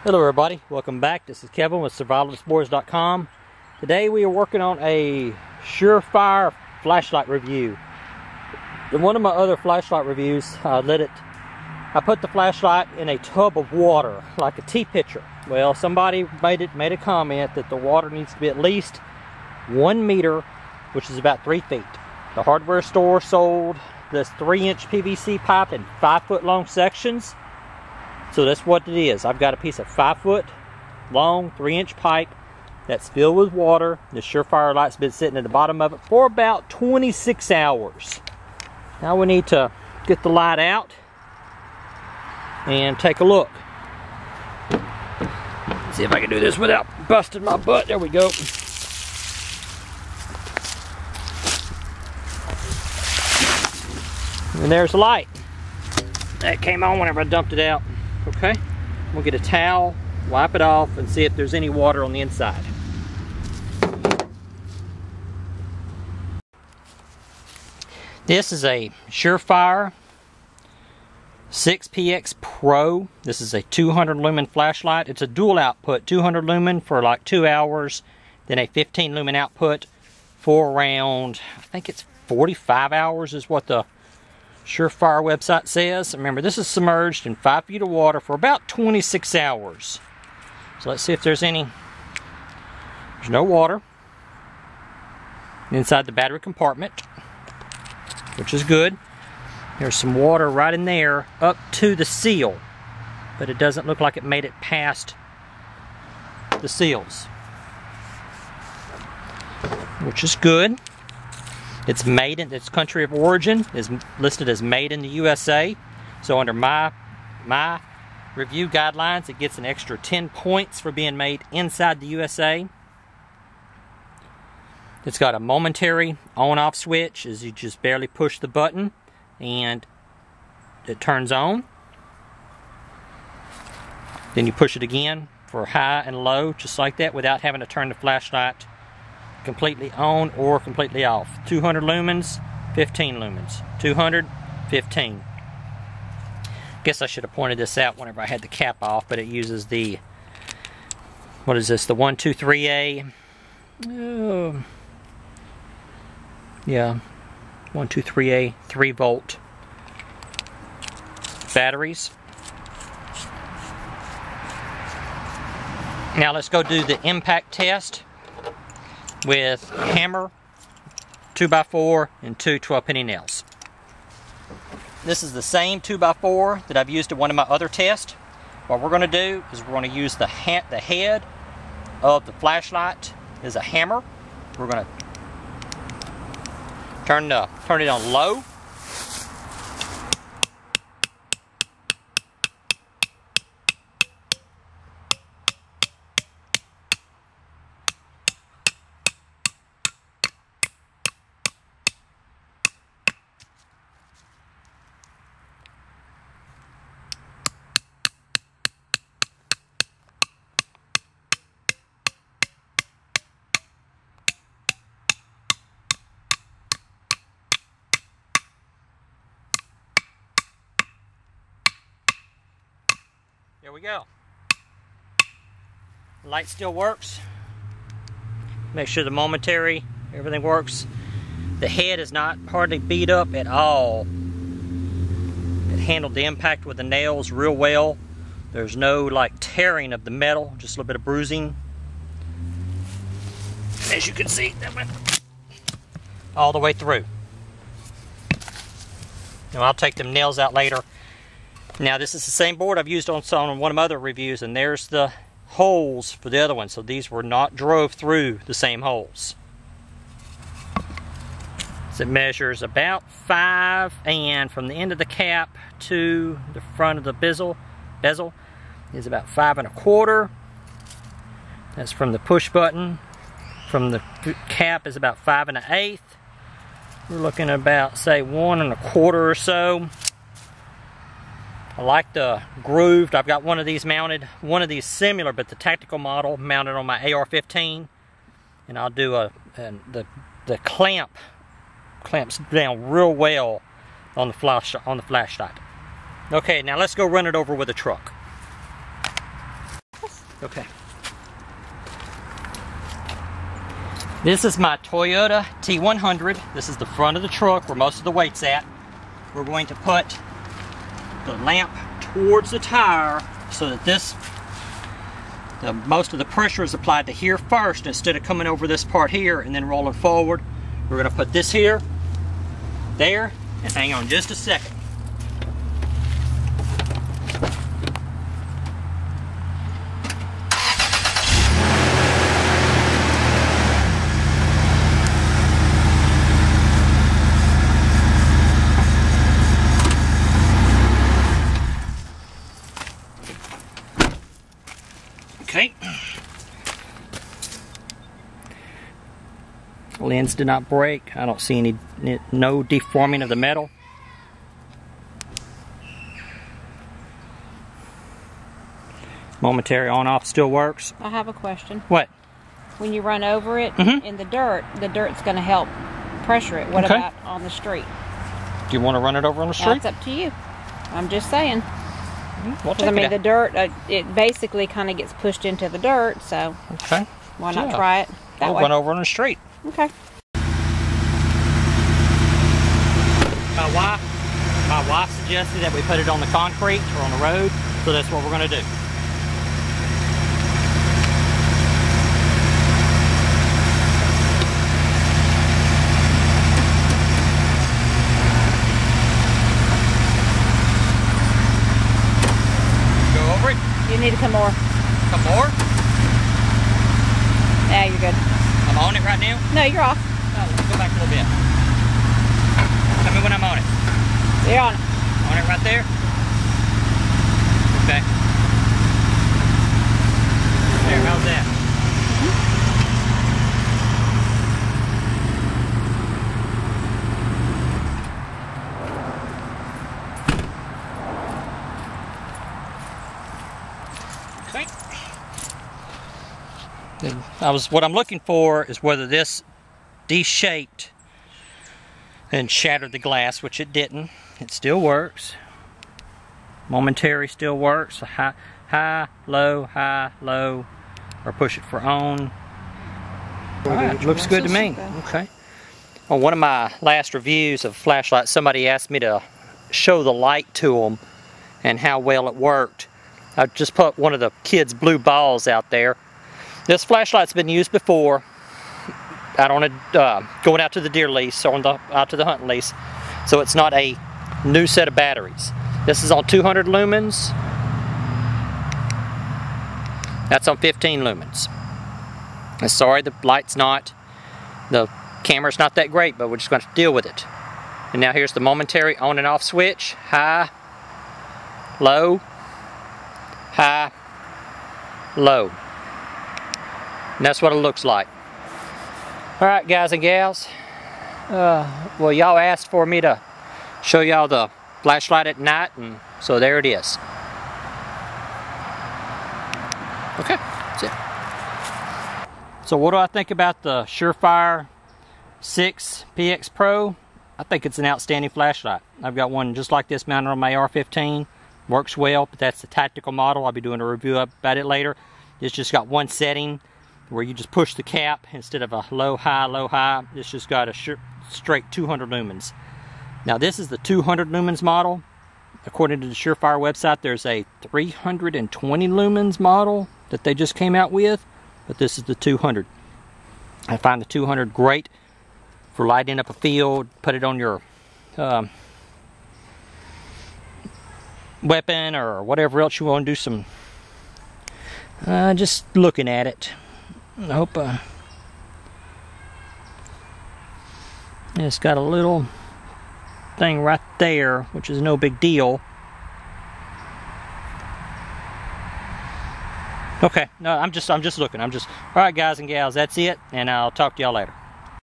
Hello everybody, welcome back. This is Kevin with survivalexplorers.com. Today we are working on a Surefire flashlight review. In one of my other flashlight reviews, I put the flashlight in a tub of water, like a tea pitcher. Well, somebody made a comment that the water needs to be at least 1 meter, which is about 3 feet. The hardware store sold this 3-inch PVC pipe in 5-foot long sections. So that's what it is. I've got a piece of 5-foot long 3-inch pipe that's filled with water. The Surefire light's been sitting at the bottom of it for about 26 hours. Now we need to get the light out and take a look. See if I can do this without busting my butt. There we go. And there's the light. That came on whenever I dumped it out. Okay, we'll get a towel, wipe it off, and see if there's any water on the inside. This is a Surefire 6PX Pro. This is a 200 lumen flashlight. It's a dual output, 200 lumen for like 2 hours, then a 15 lumen output for around, I think it's 45 hours is what the Surefire website says. Remember, this is submerged in 5 feet of water for about 26 hours. So let's see if there's any. There's no water inside the battery compartment, which is good. There's some water right in there up to the seal, but it doesn't look like it made it past the seals, which is good. It's made in its country of origin is listed as made in the USA. So under my review guidelines, it gets an extra 10 points for being made inside the USA. It's got a momentary on-off switch, as you just barely push the button and it turns on. Then you push it again for high and low, just like that, without having to turn the flashlight completely on or completely off. 200 lumens, 15 lumens. 200, 15. Guess I should have pointed this out whenever I had the cap off, but it uses the, what is this, the 123A? Yeah, 123A 3-volt batteries. Now let's go do the impact test with hammer, 2x4, and 2 12-penny nails. This is the same 2x4 that I've used in one of my other tests. What we're going to do is we're going to use the head of the flashlight as a hammer. We're going to turn it on low. There we go. The light still works. Make sure the momentary, everything works. The head is not hardly beat up at all. It handled the impact with the nails real well. There's no like tearing of the metal, just a little bit of bruising. And as you can see, that went all the way through. Now I'll take them nails out later. Now this is the same board I've used on one of my other reviews, and there's the holes for the other one. So these were not drove through the same holes. So it measures about 5, and from the end of the cap to the front of the bezel is about 5 1/4. That's from the push button. From the cap is about 5 1/8. We're looking at about, say, 1 1/4 or so. I like the grooved. I've got one of these mounted, one of these similar, but the tactical model mounted on my AR-15, and I'll do the clamps down real well on the flashlight. Okay, now let's go run it over with a truck. Okay. This is my Toyota T100. This is the front of the truck where most of the weight's at. We're going to put the lamp towards the tire so that most of the pressure is applied to here first instead of coming over this part here and then rolling forward. We're going to put this here, there, and hang on just a second. Okay. Lens did not break. I don't see no deforming of the metal. Momentary on-off still works. I have a question. What? When you run over it in the dirt's going to help pressure it. What about on the street? Do you want to run it over on the street? That's up to you. I'm just saying. We'll I mean, the dirt, it basically kind of gets pushed into the dirt, so why not try it that way? We'll run over on the street. Okay. My wife suggested that we put it on the concrete or on the road, so that's what we're going to do. You need to come more. Come more? Yeah, you're good. I'm on it right now? No, you're off. Oh, let's go back a little bit. Tell me when I'm on it. You're on it. On it right there? Okay. There, how's that? What I'm looking for is whether this de-shaped and shattered the glass, which it didn't. It still works. Momentary still works. High, low, or push it for on. Alright, looks good to me. Okay. On one of my last reviews of flashlights, somebody asked me to show the light to them and how well it worked. I just put one of the kids' blue balls out there. This flashlight's been used before out on going out to the deer lease or out to the hunting lease, so it's not a new set of batteries. This is on 200 lumens. That's on 15 lumens. I'm sorry, the camera's not that great, but we're just going to deal with it. And now here's the momentary on and off switch. High, low, high, low. And that's what it looks like. Alright, guys and gals. Well, y'all asked for me to show y'all the flashlight at night, and so there it is. Okay, that's it. So what do I think about the Surefire 6 PX Pro? I think it's an outstanding flashlight. I've got one just like this mounted on my AR-15. Works well, but that's the tactical model. I'll be doing a review about it later. It's just got one setting where you just push the cap instead of a low, high. It's just got a straight 200 lumens. Now this is the 200 lumens model. According to the Surefire website, there's a 320 lumens model that they just came out with, but this is the 200. I find the 200 great for lighting up a field, put it on your weapon or whatever else you want to do some just looking at it. I hope it's got a little thing right there, which is no big deal. Okay, no, I'm just looking. All right, guys and gals, that's it, and I'll talk to y'all later.